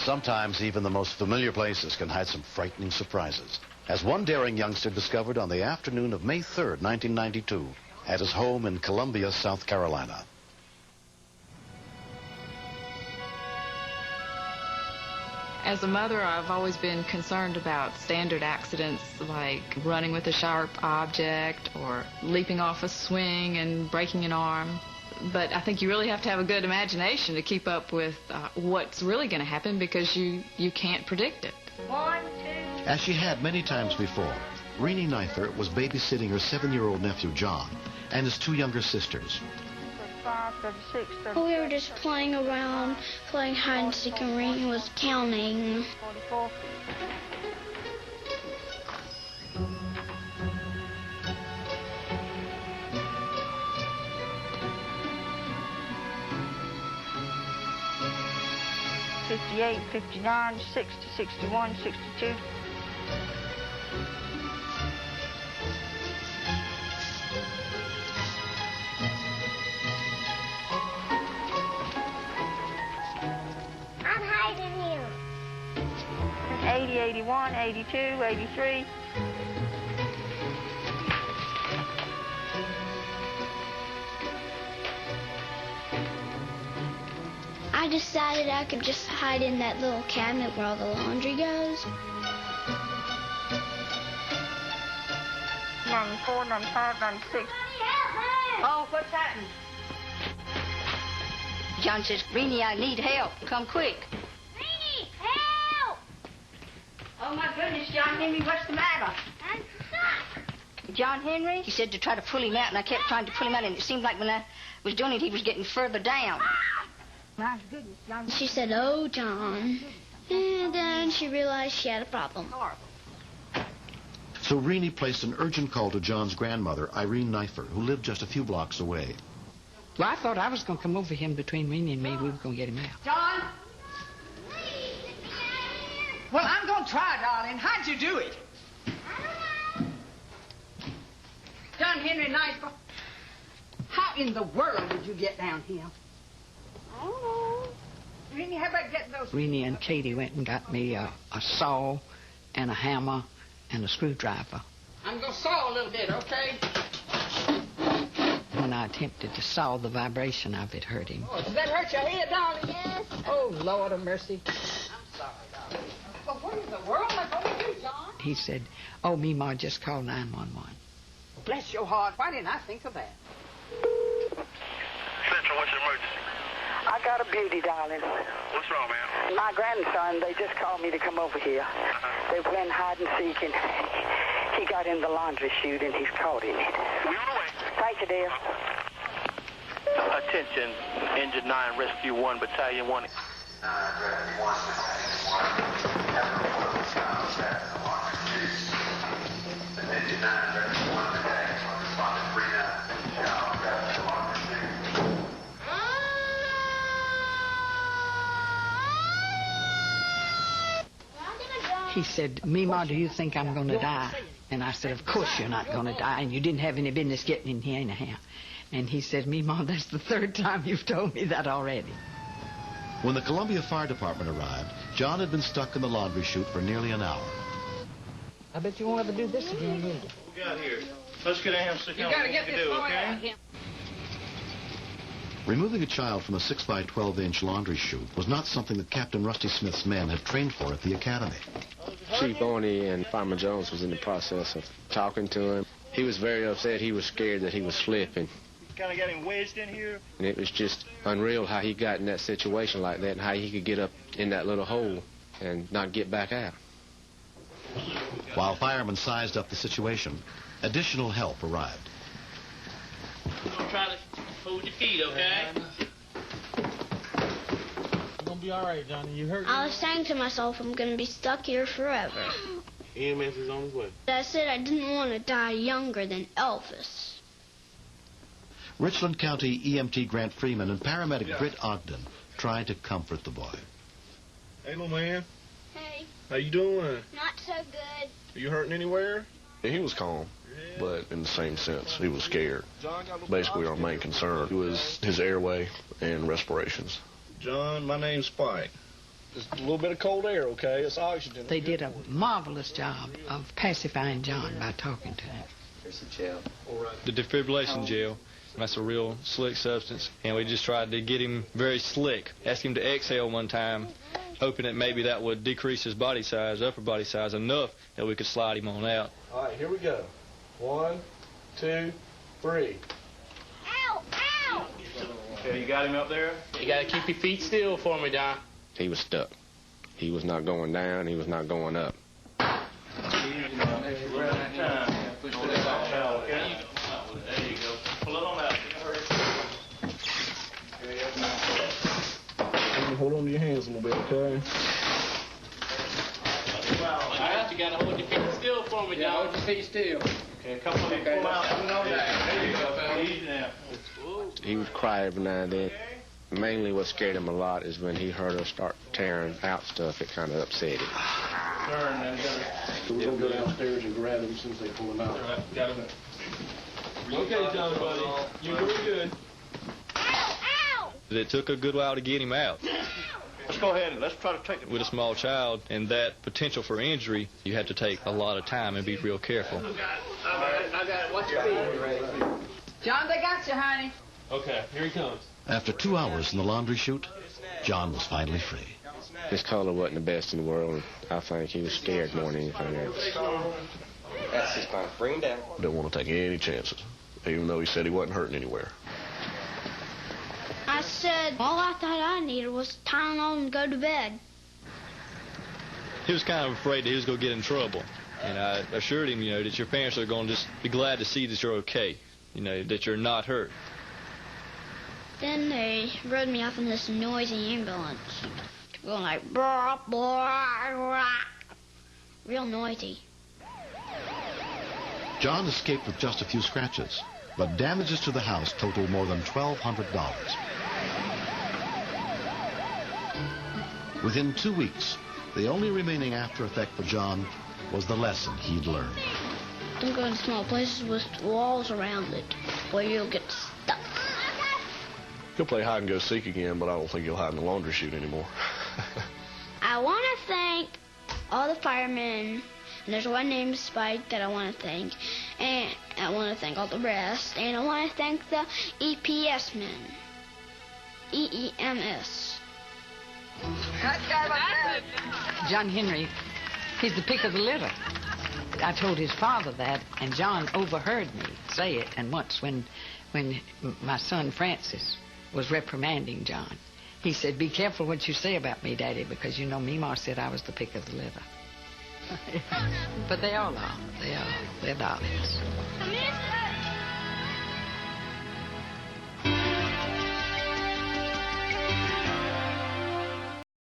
Sometimes even the most familiar places can hide some frightening surprises, as one daring youngster discovered on the afternoon of May 3rd, 1992, at his home in Columbia, South Carolina. As a mother, I've always been concerned about standard accidents like running with a sharp object or leaping off a swing and breaking an arm. But I think you really have to have a good imagination to keep up with what's really going to happen, because you can't predict it. 1, 2. As she had many times before, Renee Neifert was babysitting her 7-year-old nephew, John, and his 2 younger sisters. 35, 36, 37. We were just playing around, playing hide and seek, and Renee was counting. 44. $58, $59, $60, $61, $62. I'm hiding here. 80, 81, 82, 83. I decided I could just hide in that little cabinet where all the laundry goes. 94, 95, 96. Oh, what's happened? John says, Renee, I need help. Come quick. Renee, help! Oh, my goodness, John Henry, what's the matter? I'm stuck. John Henry? He said to try to pull him out, and I kept trying to pull him out, and it seemed like when I was doing it, he was getting further down. My goodness, John. She said, "Oh, John." And then she realized she had a problem. So Renee placed an urgent call to John's grandmother, Irene Neifert, who lived just a few blocks away. Well, I thought I was going to come over him between Renee and me. We were going to get him out. John? Well, I'm going to try, darling. How'd you do it? John Henry Neifert, how in the world did you get down here? Oh. Renee, how about getting those... Renee and Katie went and got me a saw and a hammer and a screwdriver. I'm going to saw a little bit, okay? When I attempted to saw, the vibration of it hurt him. Oh, does that hurt your head, darling? Yes. Oh, Lord of mercy. I'm sorry, darling. Well, what in the world am I going to do, John? He said, oh, Meemaw, just call 911. Bless your heart. Why didn't I think of that? Central, what's your emergency? I got a beauty, darling. What's wrong, ma'am? My grandson, they just called me to come over here. They went hide and seek, and he got in the laundry chute, and he's caught in it. We on the way. Thank you, dear. Attention, Engine 9, Rescue 1, Battalion 1. He said, Meemaw, do you think I'm going to die? And I said, of course you're not going to die, and you didn't have any business getting in here anyhow. And he said, Meemaw, that's the 3rd time you've told me that already. When the Columbia Fire Department arrived, John had been stuck in the laundry chute for nearly an hour. I bet you won't ever do this again, will you? What we got here? Let's get down and sit down. You gotta get this boy out of here. Removing a child from a 6x12-inch laundry chute was not something that Captain Rusty Smith's men had trained for at the academy. Chief Boney and Fireman Jones was in the process of talking to him. He was very upset. He was scared that he was slipping. Kind of got him wedged in here. And it was just unreal how he got in that situation like that and how he could get up in that little hole and not get back out. While firemen sized up the situation, additional help arrived. We're going to try to hold your feet, okay? You're going to be all right, Johnny. You hurt? I was saying to myself, I'm going to be stuck here forever. EMS is on his way. I said I didn't want to die younger than Elvis. Richland County EMT Grant Freeman and paramedic Britt Ogden tried to comfort the boy. Hey, little man. Hey. How you doing? Not so good. Are you hurting anywhere? He was calm, but in the same sense, he was scared. Basically, our main concern was his airway and respirations. John, my name's Spike. Just a little bit of cold air, okay? It's oxygen. They did a marvelous job of pacifying John by talking to him. Here's the gel. The defibrillation gel, that's a real slick substance, and we just tried to get him very slick. Asked him to exhale one time, hoping that maybe that would decrease his body size, upper body size, enough that we could slide him on out. All right, here we go. 1, 2, 3. Ow! Ow! Okay, you got him up there? You got to keep your feet still for me, Don. He was stuck. He was not going down. He was not going up. There you go. Pull it on out. Hold on to your hands a little bit, okay? All right, you got to hold your feet still for me, Don. Hold your feet still. Okay, come on, pull out. There you go. Easy now. He would cry every now and then. Mainly what scared him a lot is when he heard us start tearing out stuff. It kind of upset him. So we're going to go downstairs and grab him as soon as they pull him out. All right, got him. Okay, John, buddy. You're doing good. It took a good while to get him out. Let's go ahead and let's try to take it. With a small child and that potential for injury, you have to take a lot of time and be real careful. I got it. Watch your feet. John, they got you, honey. Okay, here he comes. After 2 hours in the laundry chute, John was finally free. His color wasn't the best in the world. I think he was scared more than anything else. That's just fine. Bring him down. Didn't want to take any chances, even though he said he wasn't hurting anywhere. I said all I thought I needed was Tylenol and go to bed. He was kind of afraid that he was going to get in trouble. And I assured him, that your parents are going to just be glad to see that you're okay, that you're not hurt. Then they rode me off in this noisy ambulance. Going like, blah, blah, blah. Real noisy. John escaped with just a few scratches, but damages to the house totaled more than $1,200. Within 2 weeks, the only remaining after effect for John was the lesson he'd learned. Don't go to small places with walls around it, or you'll get stuck. He'll play hide and go seek again, but I don't think he'll hide in the laundry chute anymore. I want to thank all the firemen, and there's one named Spike that I want to thank, and I want to thank all the rest, and I want to thank the EPS men. EEMS. John Henry, he's the pick of the litter. I told his father that, and John overheard me say it. And once when my son Francis was reprimanding John, he said, "Be careful what you say about me, Daddy, because Mima said I was the pick of the litter." But they all are. They're darlings.